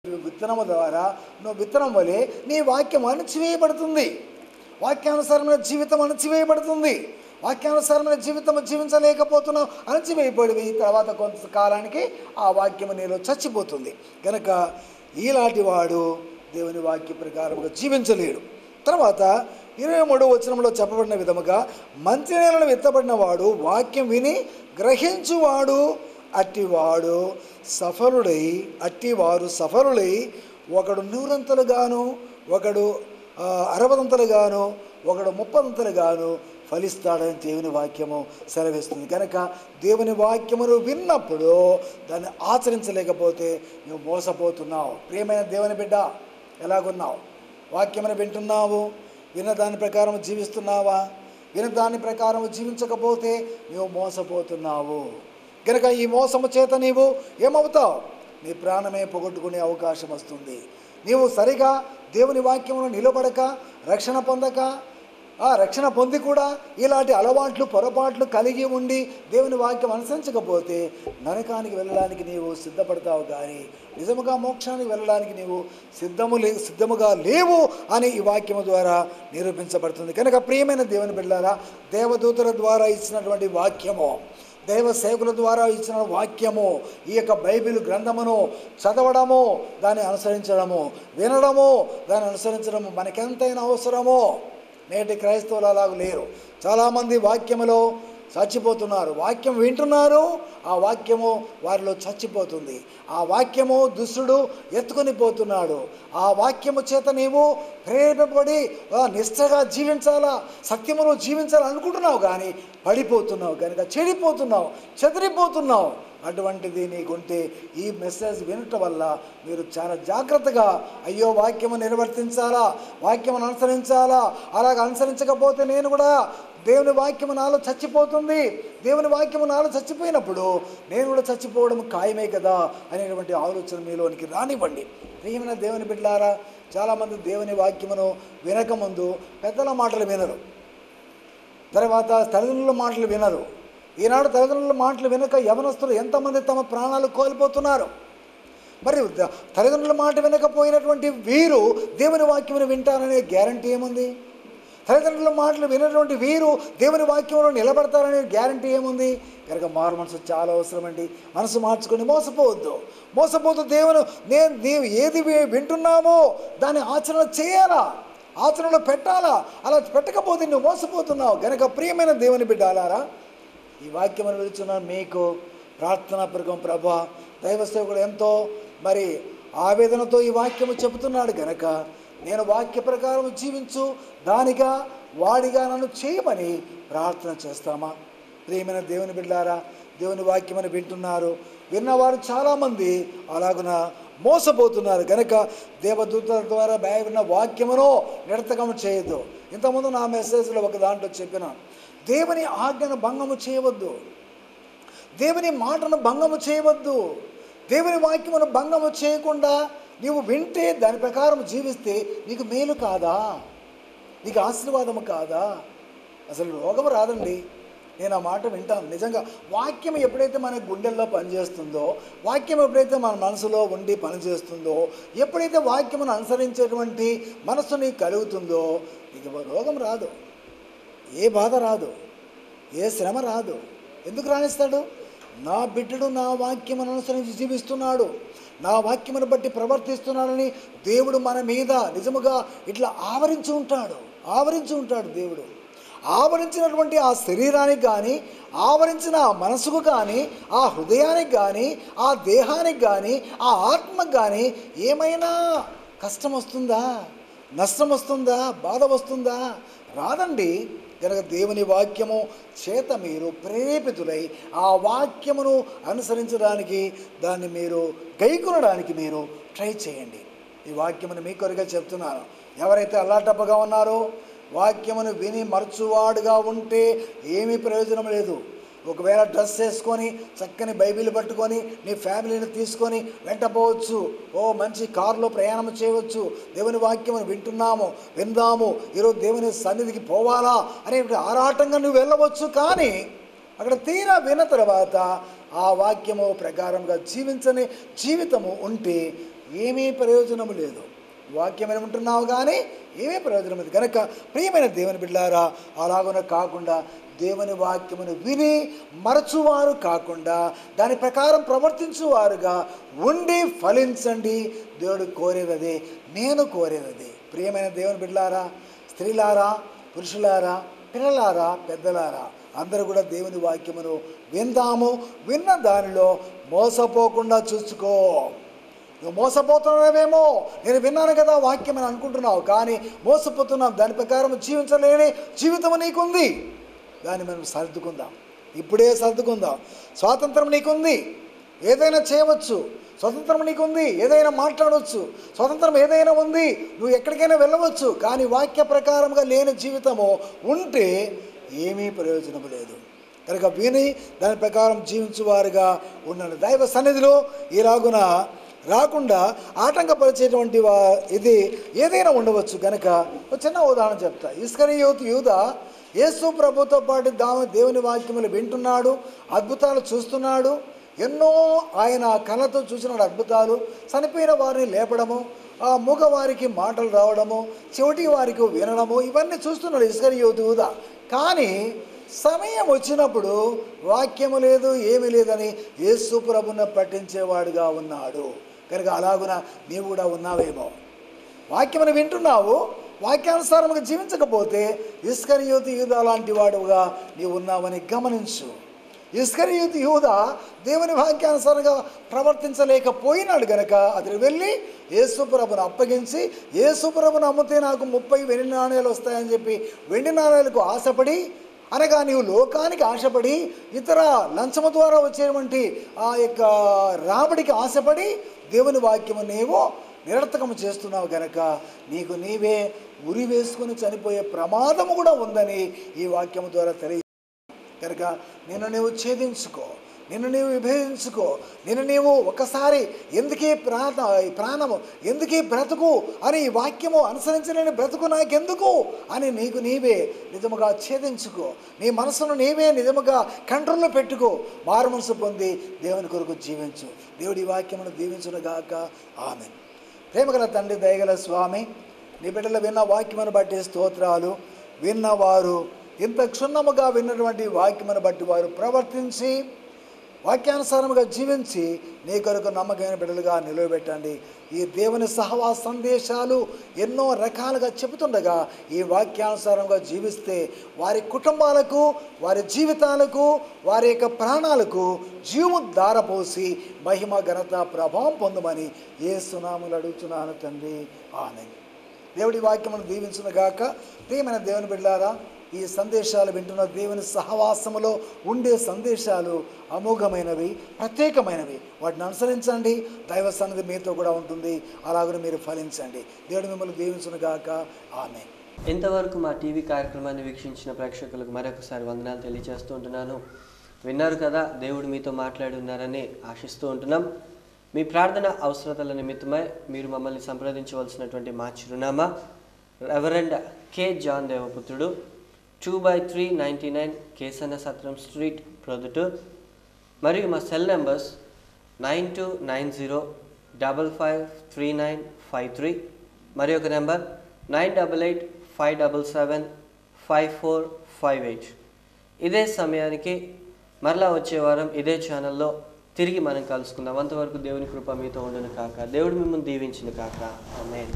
విత్తనము ద్వారా నువ్వు విత్తనం వలె నీ వాక్యం అణచివేయబడుతుంది. వాక్యానుసారమైన జీవితం అణచివేయబడుతుంది. వాక్యానుసారమైన జీవితం జీవించలేకపోతున్నావు, అణచివేయబడి తర్వాత కొంతకాలానికి ఆ వాక్యము నీలో చచ్చిపోతుంది. కనుక ఈలాంటి వాడు దేవుని వాక్య ప్రకారముగా జీవించలేడు. తర్వాత 23వ వచనంలో చెప్పబడిన విధముగా మంచి నేలను విత్తబడిన వాడు వాక్యం విని గ్రహించువాడు అట్టివారు సఫలుడై ఒకడు 100 ఒకడు 60 ఒకడు 30 ఫలిస్తాడని దేవుని వాక్యము సెలవిస్తుంది. కనుక దేవుని వాక్యమును విన్నప్పుడు దాన్ని ఆచరించలేకపోతే నువ్వు మోసపోతున్నావు. ప్రియమైన దేవుని బిడ్డ, ఎలాగున్నావు? వాక్యమును వింటున్నావు, విన్న దాని ప్రకారం జీవిస్తున్నావా? విన్న దాని ప్రకారం జీవించకపోతే నువ్వు మోసపోతున్నావు. కనుక ఈ మోసము చేత నీవు ఏమవుతావు? నీ ప్రాణమే పోగొట్టుకునే అవకాశం వస్తుంది. నీవు సరిగా దేవుని వాక్యమును నిలబడక, రక్షణ పొందక, ఆ రక్షణ పొంది కూడా ఇలాంటి అలవాట్లు పొరపాట్లు కలిగి ఉండి దేవుని వాక్యం అనుసరించకపోతే నరకానికి వెళ్ళడానికి నీవు సిద్ధపడతావు, కానీ నిజముగా మోక్షానికి వెళ్ళడానికి నీవు సిద్ధముగా లేవు అని ఈ వాక్యము ద్వారా నిరూపించబడుతుంది. కనుక ప్రియమైన దేవుని బిడ్డలారా, దేవదూతల ద్వారా ఇచ్చినటువంటి వాక్యము, దైవ సేవకుల ద్వారా ఇచ్చిన వాక్యము, ఈ యొక్క బైబిల్ గ్రంథమును చదవడము, దాన్ని అనుసరించడము, వినడము, దాన్ని అనుసరించడము మనకెంతైనా అవసరమో. నేటి క్రైస్తవులు అలాగ లేరు. చాలామంది వాక్యములో చచ్చిపోతున్నారు. వాక్యం వింటున్నారు, ఆ వాక్యము వారిలో చచ్చిపోతుంది. ఆ వాక్యము దుష్టుడు ఎత్తుకొని పోతున్నాడు. ఆ వాక్యము చేత నీవు ప్రేరేపబడి నిష్ఠగా జీవించాలా, సత్యములో జీవించాలనుకుంటున్నావు, కానీ పడిపోతున్నావు, కనుక చెడిపోతున్నావు, చెదిరిపోతున్నావు. అటువంటిది నీకుంటే ఈ మెసేజ్ వినటం వల్ల మీరు చాలా జాగ్రత్తగా, అయ్యో వాక్యము నిర్వర్తించాలా, వాక్యమును అనుసరించాలా, అలాగ అనుసరించకపోతే నేను కూడా దేవుని వాక్యము నాలో చచ్చిపోతుంది, దేవుని వాక్యము నాలో చచ్చిపోయినప్పుడు నేను కూడా చచ్చిపోవడం ఖాయమే కదా అనేటువంటి ఆలోచన మీలోనికి రానివ్వండి. ప్రియమైన దేవుని బిడ్డలారా, చాలామంది దేవుని వాక్యమును వినకముందు పెద్దల మాటలు వినరు, తర్వాత తల్లిదండ్రుల మాటలు వినరు. ఈనాడు తల్లిదండ్రుల మాటలు వినక యవనస్తులు ఎంతమంది తమ ప్రాణాలు కోల్పోతున్నారు. మరి తల్లిదండ్రుల మాట వినకపోయినటువంటి వీరు దేవుని వాక్యమును వింటారనే గ్యారంటీ ఏముంది? తల్లిదండ్రుల మాటలు వినటువంటి వీరు దేవుని వాక్యంలో నిలబడతారనే గ్యారంటీ ఏముంది? కనుక మారు మనసు చాలా అవసరం అండి. మనసు మార్చుకొని మోసపోతూ నీవు ఏది వింటున్నామో దాన్ని ఆచరణ చేయాలా, ఆచరణలో పెట్టాలా. అలా పెట్టకపోతే నువ్వు మోసపోతున్నావు. కనుక ప్రియమైన దేవుని బిడ్డలారా, ఈ వాక్యమును విలుచున్న మీకు ప్రార్థనాపూర్వకం, ప్రభా దైవ సేవకుడు ఎంతో మరి ఆవేదనతో ఈ వాక్యము చెబుతున్నాడు కనుక నేను వాక్య ప్రకారం జీవించు దానిగా వాడిగా నన్ను చేయమని ప్రార్థన చేస్తామా? ప్రియమైన దేవుని బిడ్డలారా, దేవుని వాక్యమని వింటున్నారు, విన్నవారు చాలామంది అలాగున మోసపోతున్నారు. కనుక దేవదూతల ద్వారా విన్న వాక్యమును నిరర్థకం చేయొద్దు. ఇంతకుముందు నా మెసేజ్లో ఒక దాంట్లో చెప్పినాను, దేవుని ఆజ్ఞను భంగము చేయవద్దు, దేవుని మాటను భంగము చేయవద్దు. దేవుని వాక్యమును భంగము చేయకుండా నీవు వింటే దాని ప్రకారం జీవిస్తే నీకు మేలు కాదా? నీకు ఆశీర్వాదము కాదా? అసలు రోగం రాదండి. నేను ఆ మాట వింటాను. నిజంగా వాక్యం ఎప్పుడైతే మన గుండెల్లో పనిచేస్తుందో, వాక్యం ఎప్పుడైతే మన మనసులో ఉండి పనిచేస్తుందో, ఎప్పుడైతే వాక్యమును అనుసరించేటువంటి మనసు నీకు కలుగుతుందో నీకు రోగం రాదు, ఏ బాధ రాదు, ఏ శ్రమ రాదు. ఎందుకు రాణిస్తాడు? నా బిడ్డడు నా వాక్యమును అనుసరించి జీవిస్తున్నాడు, నా వాక్యమును బట్టి ప్రవర్తిస్తున్నాడని దేవుడు మన మీద నిజముగా ఇట్లా ఆవరించి ఉంటాడు. దేవుడు ఆవరించినటువంటి ఆ శరీరానికి కానీ, ఆవరించిన ఆ మనసుకు కానీ, ఆ హృదయానికి కానీ, ఆ దేహానికి కానీ, ఆ ఆత్మకు కానీ ఏమైనా కష్టం వస్తుందా, నష్టం వస్తుందా, బాధ వస్తుందా? రాదండి. కనుక దేవుని వాక్యము చేత మీరు ప్రేరేపితులై ఆ వాక్యమును అనుసరించడానికి, దాన్ని మీరు గైకొనడానికి మీరు ట్రై చేయండి. ఈ వాక్యమును మీ కొరగా చెప్తున్నాను. ఎవరైతే అల్లాటప్పగా ఉన్నారో, వాక్యమును విని మరచువాడుగా ఉంటే ఏమీ ప్రయోజనం లేదు. ఒకవేళ డ్రెస్ వేసుకొని చక్కని బైబిల్ పట్టుకొని నీ ఫ్యామిలీని తీసుకొని వెంటపోవచ్చు, మంచి కారులో ప్రయాణం చేయవచ్చు, దేవుని వాక్యమును విందాము, ఈరోజు దేవుని సన్నిధికి పోవాలా అనే ఆరాటంగా నువ్వు వెళ్ళవచ్చు. కానీ అక్కడ తీరా విన్న తర్వాత ఆ వాక్యము ప్రకారంగా జీవించని జీవితము ఉంటే ఏమీ ప్రయోజనము లేదు. వాక్యం ఏమంటున్నావు కానీ ఏమీ ప్రయోజనం లేదు. కనుక ప్రియమైన దేవుని బిడ్డలారా, అలాగున కాకుండా దేవుని వాక్యమును విని మరచువారు కాకుండా దాని ప్రకారం ప్రవర్తించువారుగా ఉండి ఫలించండి. దేవుడు కోరేదదే, నేను కోరేదదే. ప్రియమైన దేవుని బిడ్డలారా, స్త్రీలారా, పురుషులారా, పిల్లలారా, పెద్దలారా, అందరూ కూడా దేవుని వాక్యమును విందాము. విన్న దానిలో మోసపోకుండా చూసుకో. నువ్వు మోసపోతున్నావేమో, నేను విన్నాను కదా వాక్యం అని అనుకుంటున్నావు, కానీ మోసపోతున్నావు. దాని ప్రకారం జీవించలేని జీవితం నీకుంది. దాన్ని మనం సర్దుకుందాం, ఇప్పుడే సర్దుకుందాం. స్వాతంత్రం నీకుంది, ఏదైనా చేయవచ్చు. స్వతంత్రం నీకుంది, ఏదైనా మాట్లాడవచ్చు. స్వతంత్రం ఏదైనా ఉంది, నువ్వు ఎక్కడికైనా వెళ్ళవచ్చు. కానీ వాక్య ప్రకారంగా లేని జీవితము ఉంటే ఏమీ ప్రయోజనం లేదు. కనుక విని దాని ప్రకారం జీవించువారుగా ఉండండి. దైవ సన్నిధిలో ఇలాగున రాకుండా ఆటంకపరిచేటువంటి ఇది ఏదైనా ఉండవచ్చు. కనుక ఒక చిన్న ఉదాహరణ చెప్తా. ఇస్కరియోతు యూదా యేసు ప్రభుతో పాటు దేవుని వాక్యములు వింటున్నాడు, అద్భుతాలు చూస్తున్నాడు. ఎన్నో ఆయన కళ్ళతో చూసినాడు అద్భుతాలు. చనిపోయిన వారిని లేపడము, మూగవారికి మాటలు రావడము, చెవిటి వారికి వినడము, ఇవన్నీ చూస్తున్నాడు ఇస్కరియోతు యూదా. కానీ సమయం వచ్చినప్పుడు వాక్యము లేదు, ఏమీ లేదని యేసు ప్రభువును పట్టించేవాడుగా ఉన్నాడు. కనుక అలాగున నీవు కూడా ఉన్నావేమో. వాక్యమును వింటున్నావు, వాక్యానుసారంగా జీవించకపోతే ఇస్కరియోతు యూదా లాంటి వాడుగా నీవు ఉన్నావని గమనించు. ఇస్కరియోతు యూదా దేవుని వాక్యానుసారంగా ప్రవర్తించలేకపోయినాడు. గనక అతను వెళ్ళి యేసు ప్రభువును అప్పగించి, యేసు ప్రభువును అమ్మితే నాకు 30 వెండి నాణ్యాలు వస్తాయని చెప్పి వెండి నాణ్యాలకు ఆశపడి, అనగా నీవు లోకానికి ఆశపడి, ఇతర లంచము ద్వారా వచ్చేటువంటి ఆ యొక్క రాబడికి ఆశపడి దేవుని వాక్యము నీవు నిరర్థకము చేస్తున్నావు. కనుక నీకు నీవే ఉరి వేసుకుని చనిపోయే ప్రమాదము కూడా ఉందని ఈ వాక్యము ద్వారా తెలియ. కనుక నిన్ను నీవు ఛేదించుకో, నిన్ను నీవు విభేదించుకో. నిన్ను నీవు ఒకసారి ఎందుకీ ప్రాణము, ఎందుకీ బ్రతుకు అని ఈ వాక్యము అనుసరించలేని బ్రతుకు నాకెందుకు అని నీకు నీవే నిజముగా ఛేదించుకో. నీ మనసును నీవే నిజముగా కంట్రోల్లో పెట్టుకో. మారు మనసు పొంది దేవుని కొరకు జీవించు. దేవుడి వాక్యమును దీవించునుగాక. ఆమేన్. ప్రేమగల తండ్రి, దయగల స్వామి, నీ బిడ్డలు విన్న వాక్యమును బట్టి స్తోత్రాలు. విన్నవారు ఇంత క్షుణ్ణముగా విన్నటువంటి వాక్యమును బట్టి వారు ప్రవర్తించి వాక్యానుసారముగా జీవించి నీ కొరకు నమ్మకమైన బిడ్డలుగా నిలవబెట్టండి. ఈ దేవుని సహవాస సందేశాలు ఎన్నో రకాలుగా చెబుతుండగా ఈ వాక్యానుసారంగా జీవిస్తే వారి కుటుంబాలకు, వారి జీవితాలకు, వారి యొక్క ప్రాణాలకు జీవము ధారపోసి మహిమ, ఘనత, ప్రభావం పొందమని యేసు నామములో అడుగుతున్నాను తండ్రి. ఆమేన్. దేవుడి వాక్యమును దీవించునుగాక. ప్రియమైన దేవుని బిడ్డలారా, ఈ సందేశాలు వింటున్న దేవుని సహవాసములో ఉండే సందేశాలు అమోఘమైనవి, ప్రత్యేకమైనవి. వాటిని అనుసరించండి. దైవ సన్నిధి మీతో కూడా ఉంటుంది. అలాగనే మీరు ఫలించండి. దేవుడు మిమ్మల్ని దీవించునుగాక. ఆమేన్. ఇంతవరకు మా టీవీ కార్యక్రమాన్ని వీక్షించిన ప్రేక్షకులకు మరొకసారి వందనాలు తెలియజేస్తూ ఉంటున్నాను. విన్నారు కదా, దేవుడు మీతో మాట్లాడి ఉన్నారని ఆశిస్తూ ఉంటున్నాం. మీ ప్రార్థన అవసరతల నిమిత్తమై మీరు మమ్మల్ని సంప్రదించవలసినటువంటి మా చిరునామా రెవరెండ్ కె జాన్ దేవపుత్రుడు, 2/399 కేసన్న సత్రం స్ట్రీట్, ప్రొద్దుటూర్. మరియు మా సెల్ నెంబర్స్ 9290553953 మరి ఒక నెంబర్ 9885775458. ఇదే సమయానికి మరలా వచ్చే వారం ఇదే ఛానల్లో తిరిగి మనం కలుసుకుందాం. అంతవరకు దేవుని కృప మీతో ఉండును కాక. దేవుడు మిమ్మల్ని దీవించును కాక. ఆమేన్.